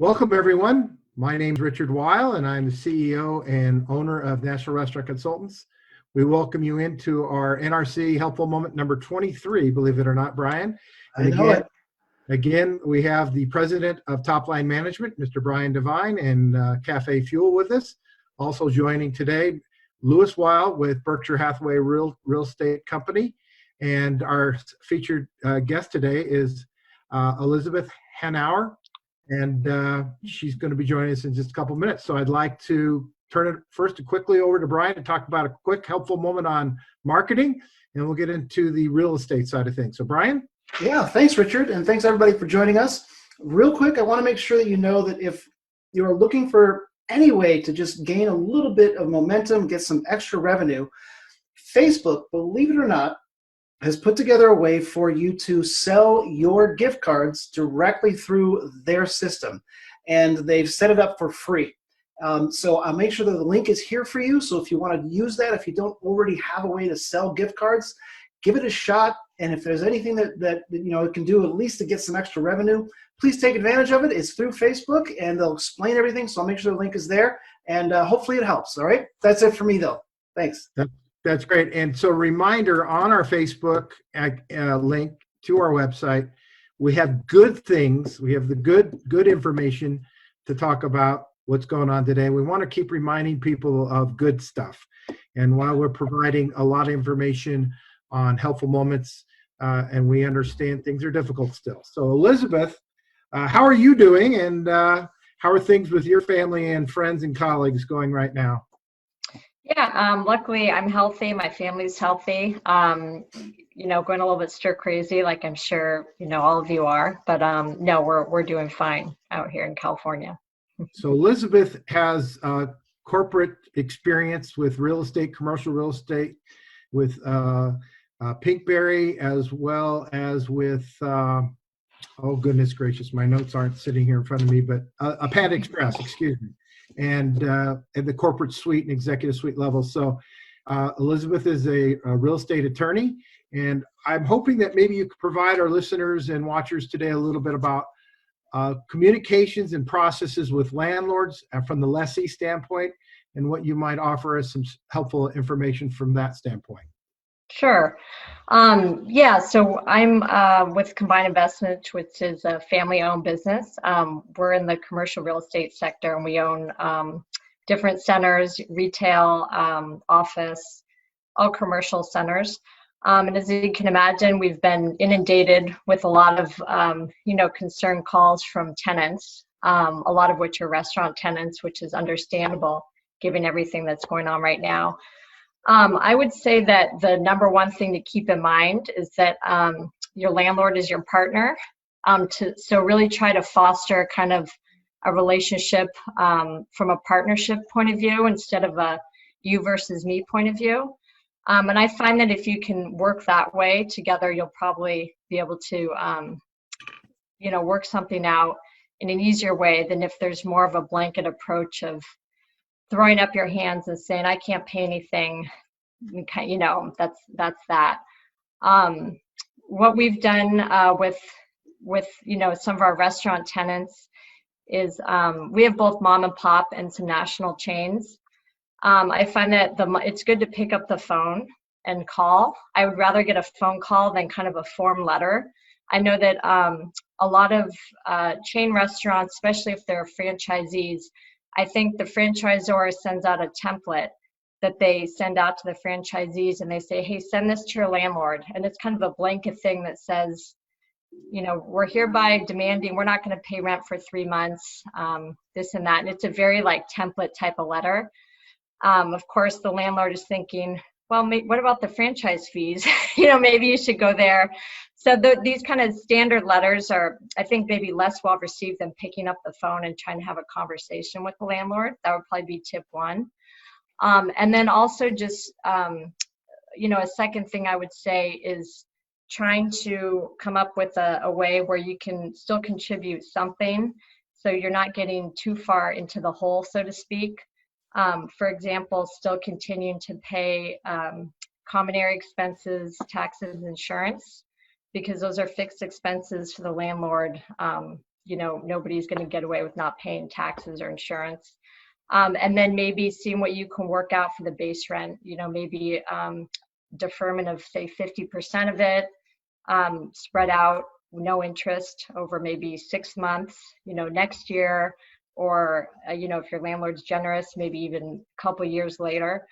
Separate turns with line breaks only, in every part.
Welcome, everyone. My name is Richard Weil, and I'm the CEO and owner of National Restaurant Consultants. We welcome you into our NRC Helpful Moment number 23, believe it or not, Brian. And again, we have the president of Top Line Management, Mr. Brian Devine, and CafeFuel with us. Also joining today, Lewis Weil with Berkshire Hathaway Real Estate Company. And our featured guest today is Elizabeth Hanauer. And she's going to be joining us in just a couple minutes. So I'd like to turn it first quickly over to Brian to talk about a quick helpful moment on marketing, and we'll get into the real estate side of things. So Brian?
Yeah, thanks, Richard, and thanks everybody for joining us. Real quick, I want to make sure that you know that if you're looking for any way to just gain a little bit of momentum, get some extra revenue, Facebook, believe it or not, has put together a way for you to sell your gift cards directly through their system. And they've set it up for free. So I'll make sure that the link is here for you. So if you want to use that, if you don't already have a way to sell gift cards, give it a shot. And if there's anything that it can do at least to get some extra revenue, please take advantage of it. It's through Facebook, and they'll explain everything. So I'll make sure the link is there, and hopefully it helps. All right. That's it for me, though. Thanks.
That's great. And so reminder, on our Facebook link to our website, we have good things. We have the good information to talk about what's going on today. We want to keep reminding people of good stuff. And while we're providing a lot of information on helpful moments, and we understand things are difficult still. So Elizabeth, how are you doing? And how are things with your family and friends and colleagues going right now?
Yeah, luckily I'm healthy. My family's healthy. Going a little bit stir crazy, like I'm sure all of you are. But no, we're doing fine out here in California.
So Elizabeth has corporate experience with real estate, commercial real estate, with Pinkberry, as well as with oh goodness gracious, my notes aren't sitting here in front of me, but a Panda Express, excuse me. And at the corporate suite and executive suite level. So Elizabeth is a real estate attorney, and I'm hoping that maybe you could provide our listeners and watchers today a little bit about communications and processes with landlords from the lessee standpoint, and what you might offer us some helpful information from that standpoint.
Sure. Yeah, so I'm with Combined Investments, which is a family-owned business. We're in the commercial real estate sector, and we own different centers, retail, office, all commercial centers. And as you can imagine, we've been inundated with a lot of, concern calls from tenants, a lot of which are restaurant tenants, which is understandable given everything that's going on right now. I would say that the number one thing to keep in mind is that your landlord is your partner. So really try to foster kind of a relationship from a partnership point of view instead of a you versus me point of view. And I find that if you can work that way together, you'll probably be able to, work something out in an easier way than if there's more of a blanket approach of throwing up your hands and saying, I can't pay anything, that's that. What we've done with some of our restaurant tenants is we have both mom and pop and some national chains. I find that it's good to pick up the phone and call. I would rather get a phone call than kind of a form letter. I know that a lot of chain restaurants, especially if they're franchisees, I think the franchisor sends out a template that they send out to the franchisees, and they say, hey, send this to your landlord. And it's kind of a blanket thing that says, we're hereby demanding, we're not going to pay rent for 3 months, this and that. And it's a very template type of letter. Of course, the landlord is thinking, well, what about the franchise fees? Maybe you should go there. So these kind of standard letters are, I think, maybe less well received than picking up the phone and trying to have a conversation with the landlord. That would probably be tip one. And then also just, a second thing I would say is trying to come up with a way where you can still contribute something so you're not getting too far into the hole, so to speak. For example, still continuing to pay common area expenses, taxes, insurance, because those are fixed expenses for the landlord, nobody's going to get away with not paying taxes or insurance. And then maybe seeing what you can work out for the base rent, maybe deferment of say 50% of it, spread out, no interest over maybe 6 months, next year, or, if your landlord's generous, maybe even a couple years later,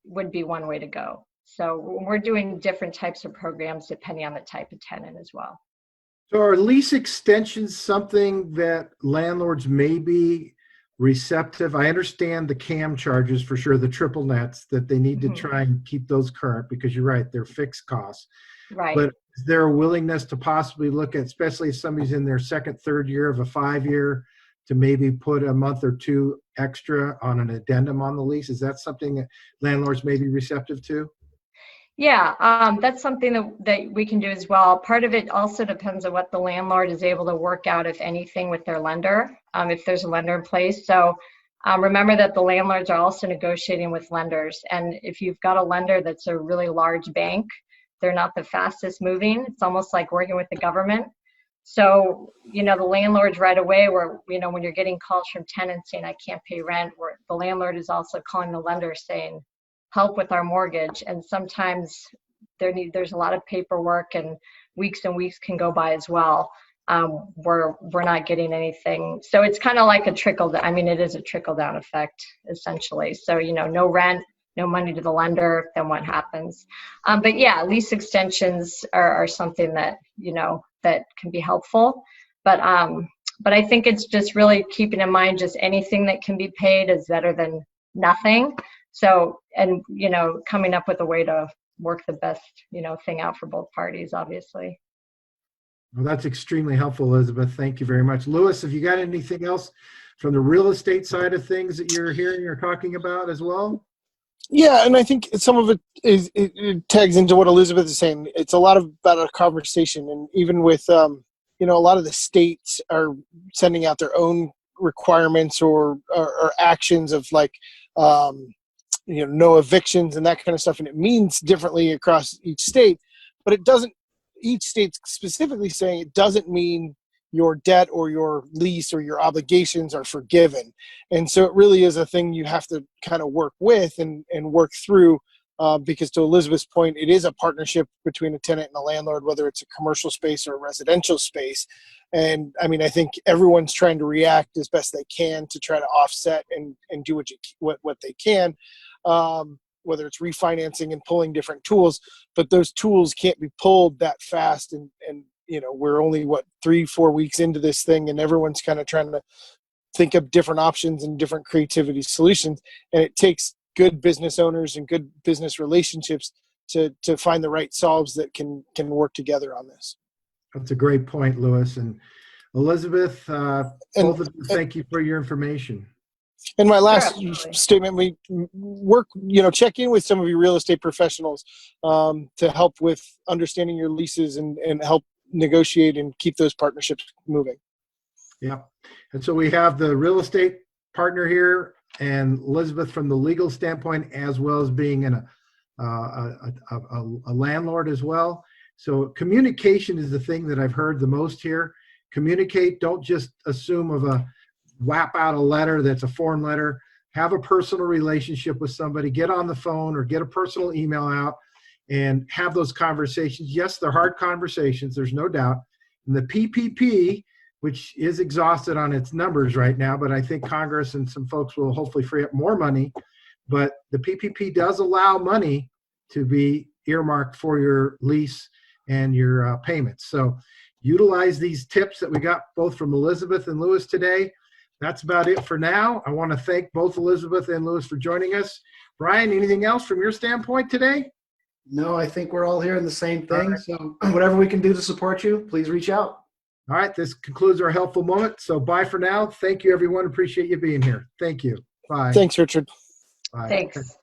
would be one way to go. So we're doing different types of programs depending on the type of tenant as well.
So are lease extensions something that landlords may be receptive? I understand the CAM charges for sure, the triple nets, that they need to try and keep those current because you're right, they're fixed costs.
Right.
But is there a willingness to possibly look at, especially if somebody's in their second, third year of a 5-year, to maybe put a month or two extra on an addendum on the lease? Is that something that landlords may be receptive to?
Yeah, that's something that we can do as well. Part of it also depends on what the landlord is able to work out, if anything, with their lender, if there's a lender in place. So remember that the landlords are also negotiating with lenders. And if you've got a lender that's a really large bank, they're not the fastest moving. It's almost like working with the government. So, the landlords right away, when you're getting calls from tenants saying, I can't pay rent, where the landlord is also calling the lender saying, help with our mortgage. And sometimes there's a lot of paperwork, and weeks can go by as well. We're not getting anything. So it's kind of like a trickle down. I mean, it is a trickle down effect, essentially. So, no rent, no money to the lender, then what happens? But yeah, lease extensions are something that, that can be helpful. But I think it's just really keeping in mind, just anything that can be paid is better than nothing. So, and, coming up with a way to work the best, thing out for both parties, obviously.
Well, that's extremely helpful, Elizabeth. Thank you very much. Lewis, have you got anything else from the real estate side of things that you're hearing or talking about as well?
Yeah, and I think some of it it tags into what Elizabeth is saying. It's a lot about a conversation, and even with a lot of the states are sending out their own requirements or actions of like no evictions and that kind of stuff, and it means differently across each state, but it doesn't. Each state's specifically saying it doesn't mean your debt or your lease or your obligations are forgiven. And so it really is a thing you have to kind of work with and work through, because to Elizabeth's point, it is a partnership between a tenant and a landlord, whether it's a commercial space or a residential space. And I mean, I think everyone's trying to react as best they can to try to offset and do what they can, whether it's refinancing and pulling different tools, but those tools can't be pulled that fast. And we're only 3-4 weeks into this thing, and everyone's kind of trying to think of different options and different creativity solutions. And it takes good business owners and good business relationships to find the right solves that can work together on this.
That's a great point, Lewis. And Elizabeth, both of you, thank you for your information.
And my last
Sure.
statement, we work, check in with some of your real estate professionals to help with understanding your leases and help negotiate and keep those partnerships moving.
Yeah. And so we have the real estate partner here and Elizabeth from the legal standpoint, as well as being a landlord as well. So communication is the thing that I've heard the most here. Communicate. Don't just assume whap out a letter that's a form letter. Have a personal relationship with somebody. Get on the phone or get a personal email out and have those conversations. Yes, they're hard conversations, there's no doubt. And the PPP, which is exhausted on its numbers right now, but I think Congress and some folks will hopefully free up more money. But the PPP does allow money to be earmarked for your lease and your payments. So utilize these tips that we got both from Elizabeth and Lewis today. That's about it for now. I want to thank both Elizabeth and Lewis for joining us. Brian, anything else from your standpoint today?
No, I think we're all hearing the same thing.
Right.
So whatever we can do to support you, please reach out.
All right, this concludes our helpful moment. So bye for now. Thank you, everyone. Appreciate you being here. Thank you. Bye.
Thanks, Richard.
Bye.
Thanks.